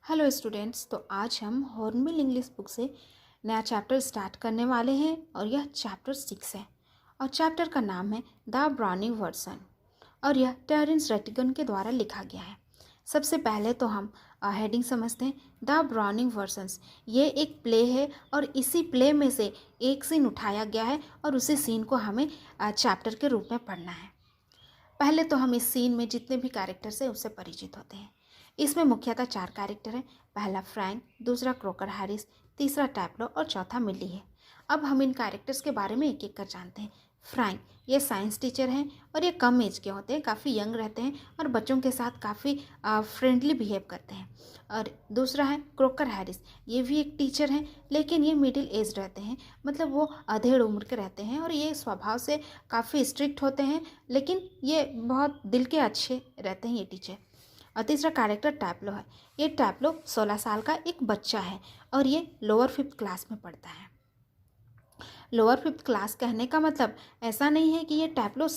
Hello students. तो आज हम हॉर्नबिल इंग्लिश बुक से नया चैप्टर स्टार्ट करने वाले हैं और यह चैप्टर 6 है और चैप्टर का नाम है द ब्राउनिंग वर्सन और यह टेरेंस रेटिगन के द्वारा लिखा गया है। सबसे पहले तो हम हेडिंग समझते हैं। द ब्राउनिंग वर्सन्स ये एक प्ले है और इसी प्ले में से एक सीन उठाया गया है और उसी सीन को हमें चैप्टर के रूप में पढ़ना है। पहले तो हम इस सीन में जितने भी कैरेक्टर्स हैं उससे परिचित होते हैं। इसमें मुख्यतः 4 कैरेक्टर हैं। पहला फ्रैंक, दूसरा क्रोकर हैरिस, तीसरा टैप्लो और चौथा मिली है। अब हम इन कैरेक्टर्स के बारे में एक एक कर जानते हैं। फ्रैंक ये साइंस टीचर हैं और ये कम एज के होते हैं, काफ़ी यंग रहते हैं और बच्चों के साथ काफ़ी फ्रेंडली बिहेव करते हैं। और दूसरा है क्रोकर हैरिस, ये भी एक टीचर हैं लेकिन ये मिडिल एज रहते हैं, मतलब वो अधेड़ उम्र के रहते हैं और ये स्वभाव से काफ़ी स्ट्रिक्ट होते हैं, लेकिन ये बहुत दिल के अच्छे रहते हैं ये टीचर। और तीसरा कैरेक्टर टैप्लो है। ये टैप्लो 16 साल का एक बच्चा है और ये लोअर 5th क्लास में पढ़ता है। लोअर 5th क्लास कहने का मतलब ऐसा नहीं है कि ये टैप्लो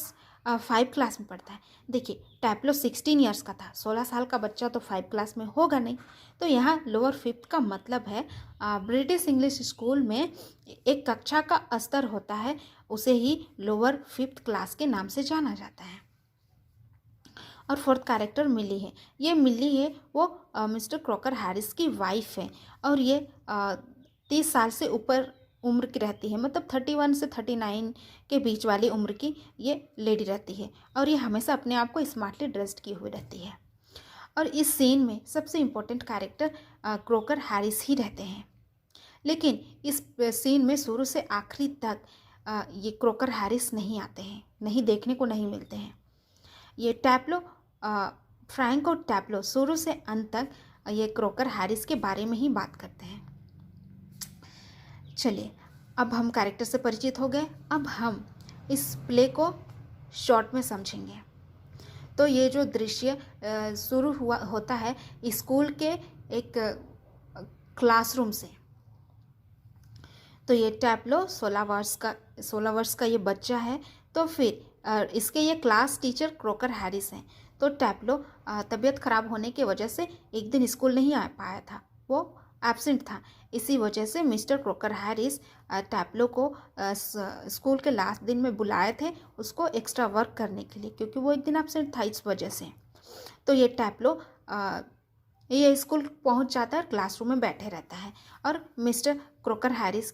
5 क्लास में पढ़ता है। देखिए, टैप्लो 16 ईयर्स का था, 16 साल का बच्चा तो 5 क्लास में होगा नहीं। तो यहाँ लोअर 5th का मतलब है ब्रिटिश इंग्लिश स्कूल में एक कक्षा का स्तर होता है, उसे ही लोअर 5th क्लास के नाम से जाना जाता है। और फोर्थ कैरेक्टर मिली है। ये मिली है वो मिस्टर क्रोकर हैरिस की वाइफ है और ये 30 साल से ऊपर उम्र की रहती है, मतलब 31 से 39 के बीच वाली उम्र की ये लेडी रहती है और ये हमेशा अपने आप को स्मार्टली ड्रेस्ड की हुई रहती है। और इस सीन में सबसे इम्पोर्टेंट कैरेक्टर क्रोकर हैरिस ही रहते हैं, लेकिन इस सीन में शुरू से आखिरी तक ये क्रोकर हैरिस नहीं आते हैं, नहीं देखने को नहीं मिलते हैं। ये टैप्लो फ्रैंक और टैप्लो शुरू से अंत तक ये क्रोकर हैरिस के बारे में ही बात करते हैं। चलिए, अब हम कैरेक्टर से परिचित हो गए। अब हम इस प्ले को शॉर्ट में समझेंगे। तो ये जो दृश्य शुरू होता है स्कूल के एक क्लासरूम से। तो ये टैप्लो 16 वर्ष का ये बच्चा है। तो फिर इसके ये क्लास टीचर क्रोकर हैरिस हैं। तो टैप्लो तबीयत ख़राब होने की वजह से एक दिन स्कूल नहीं आ पाया था, वो एब्सेंट था। इसी वजह से मिस्टर क्रोकर हैरिस टैप्लो को स्कूल के लास्ट दिन में बुलाए थे उसको एक्स्ट्रा वर्क करने के लिए, क्योंकि वो एक दिन एब्सेंट था इस वजह से। तो ये टैप्लो ये स्कूल पहुंच जाता है, क्लासरूम में बैठे रहता है और मिस्टर क्रोकर हैरिस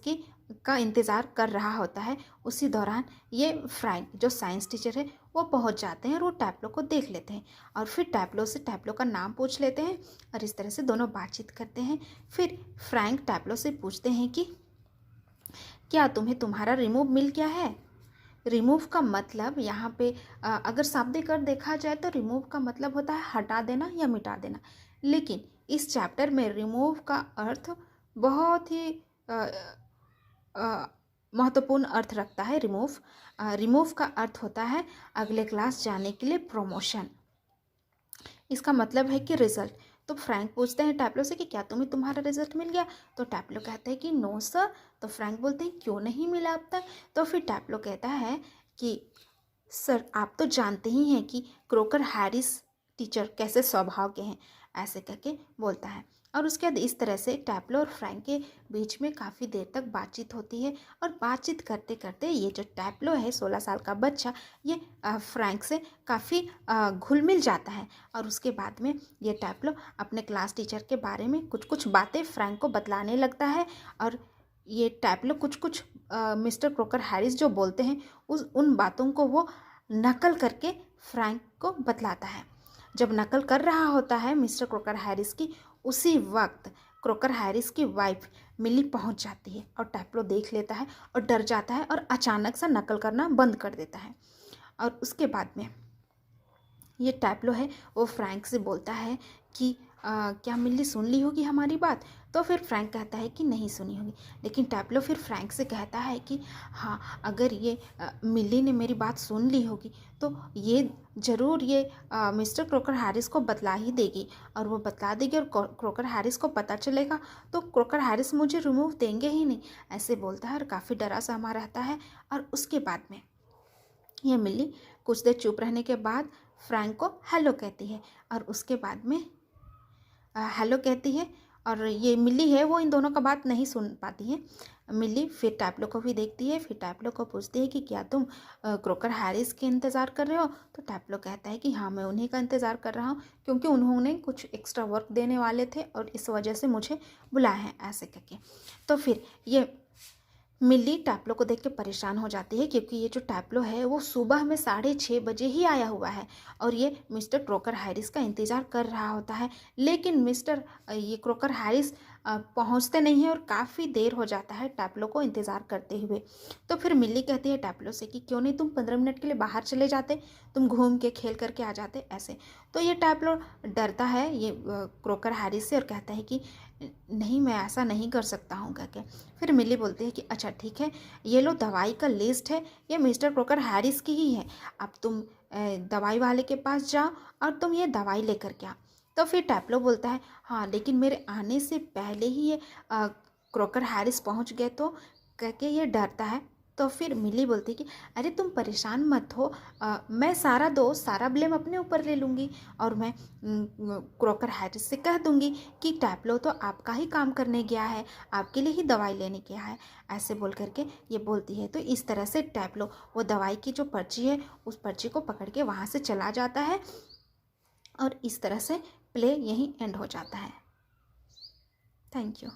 का इंतज़ार कर रहा होता है। उसी दौरान ये फ्रैंक जो साइंस टीचर है वो पहुंच जाते हैं और वो टैप्लो को देख लेते हैं और फिर टैप्लो से टैप्लो का नाम पूछ लेते हैं और इस तरह से दोनों बातचीत करते हैं। फिर फ्रैंक टैप्लो से पूछते हैं कि क्या तुम्हें तुम्हारा रिमूव मिल गया है। रिमूव का मतलब यहाँ पे अगर शाब्दिक अर्थ देखा जाए तो रिमूव का मतलब होता है हटा देना या मिटा देना, लेकिन इस चैप्टर में रिमूव का अर्थ बहुत ही महत्वपूर्ण अर्थ रखता है। रिमूव का अर्थ होता है अगले क्लास जाने के लिए प्रमोशन। इसका मतलब है कि रिजल्ट। तो फ्रैंक पूछते हैं टैप्लो से कि क्या तुम्हारा रिजल्ट मिल गया। तो टैप्लो कहता है कि नो सर। तो फ्रैंक बोलते हैं क्यों नहीं मिला अब तक। तो फिर टैप्लो कहता है कि सर आप तो जानते ही हैं कि क्रोकर हैरिस टीचर कैसे स्वभाव के हैं, ऐसे करके बोलता है। और उसके बाद इस तरह से टैप्लो और फ्रैंक के बीच में काफ़ी देर तक बातचीत होती है और बातचीत करते करते ये जो टैप्लो है 16 साल का बच्चा, ये फ्रैंक से काफ़ी घुल मिल जाता है और उसके बाद में ये टैप्लो अपने क्लास टीचर के बारे में कुछ कुछ बातें फ्रैंक को बतलाने लगता है और ये टैप्लो कुछ कुछ मिस्टर क्रोकर हैरिस जो बोलते हैं उन बातों को वो नकल करके फ्रैंक को बतलाता है। जब नकल कर रहा होता है मिस्टर क्रोकर हैरिस की, उसी वक्त क्रोकर हैरिस की वाइफ मिली पहुंच जाती है और टैप्लो देख लेता है और डर जाता है और अचानक सा नकल करना बंद कर देता है। और उसके बाद में ये टैप्लो है वो फ्रैंक से बोलता है कि क्या मिली सुन ली होगी हमारी बात। तो फिर फ्रैंक कहता है कि नहीं सुनी होगी, लेकिन टैप्लो फिर फ्रैंक से कहता है कि हाँ, अगर ये मिली ने मेरी बात सुन ली होगी तो ये ज़रूर ये मिस्टर क्रोकर हैरिस को बतला ही देगी और वो बतला देगी और क्रोकर हैरिस को पता चलेगा तो क्रोकर हैरिस मुझे रिमूव देंगे ही नहीं, ऐसे बोलता है और काफ़ी डरा सहमा रहता है। और उसके बाद में ये मिली कुछ देर चुप रहने के बाद फ्रैंक को हेलो कहती है और उसके बाद में हेलो कहती है और ये मिली है वो इन दोनों का बात नहीं सुन पाती है। मिली फिर टैप्लो को भी देखती है, फिर टैप्लो को पूछती है कि क्या तुम क्रोकर हैरिस के इंतज़ार कर रहे हो? तो टैप्लो कहता है कि हाँ, मैं उन्हीं का इंतज़ार कर रहा हूँ, क्योंकि उन्होंने कुछ एक्स्ट्रा वर्क देने वाले थे और इस वजह से मुझे बुलाया है, ऐसे करके। तो फिर ये मिली टैप्लो को देख के परेशान हो जाती है, क्योंकि ये जो टैप्लो है वो सुबह में 6:30 बजे ही आया हुआ है और ये मिस्टर क्रोकर हैरिस का इंतज़ार कर रहा होता है। लेकिन ये क्रोकर हैरिस पहुंचते नहीं हैं और काफ़ी देर हो जाता है टैप्लो को इंतज़ार करते हुए। तो फिर मिली कहती है टैप्लो से कि क्यों नहीं तुम 15 मिनट के लिए बाहर चले जाते, तुम घूम के खेल करके आ जाते, ऐसे। तो ये टैप्लो डरता है ये क्रोकर हैरिस से और कहता है कि नहीं, मैं ऐसा नहीं कर सकता हूँ, करके। फिर मिली बोलती है कि अच्छा ठीक है, ये लो दवाई का लिस्ट है, ये मिस्टर क्रोकर हैरिस की ही है, अब तुम दवाई वाले के पास जाओ और तुम ये दवाई लेकर के आओ। तो फिर टैप्लो बोलता है हाँ, लेकिन मेरे आने से पहले ही ये क्रोकर हैरिस पहुँच गए तो, करके ये डरता है। तो फिर मिली बोलती कि अरे तुम परेशान मत हो, मैं सारा दोष सारा ब्लेम अपने ऊपर ले लूँगी और मैं क्रोकर हैरिस से कह दूँगी कि टैप्लो तो आपका ही काम करने गया है, आपके लिए ही दवाई लेने गया है, ऐसे बोल करके ये बोलती है। तो इस तरह से टैप्लो वो दवाई की जो पर्ची है उस पर्ची को पकड़ के वहाँ से चला जाता है और इस तरह से प्ले यहीं एंड हो जाता है। Thank you.